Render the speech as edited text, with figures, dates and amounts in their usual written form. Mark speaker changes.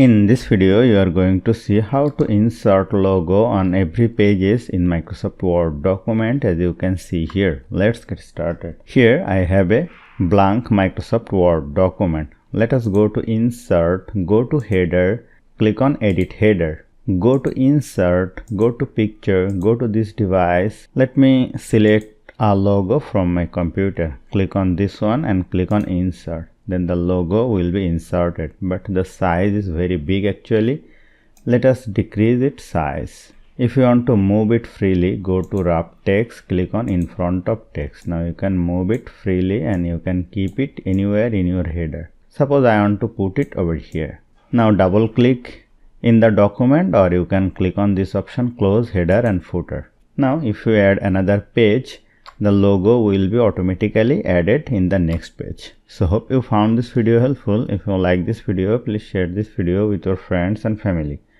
Speaker 1: In this video, you are going to see how to insert logo on every pages in Microsoft Word document, as you can see here. Let's get started. Here I have a blank Microsoft Word document. Let us go to Insert, go to Header, click on Edit Header. Go to Insert, go to Picture, go to this device. Let me select a logo from my computer. Click on this one and click on Insert. Then the logo will be inserted, but the size is very big actually. Let us decrease its size. If you want to move it freely, go to wrap text, click on in front of text. Now you can move it freely and you can keep it anywhere in your header. Suppose I want to put it over here. Now double click in the document, or you can click on this option, close header and footer. Now if you add another page, the logo will be automatically added in the next page. So hope you found this video helpful. If you like this video, please share this video with your friends and family.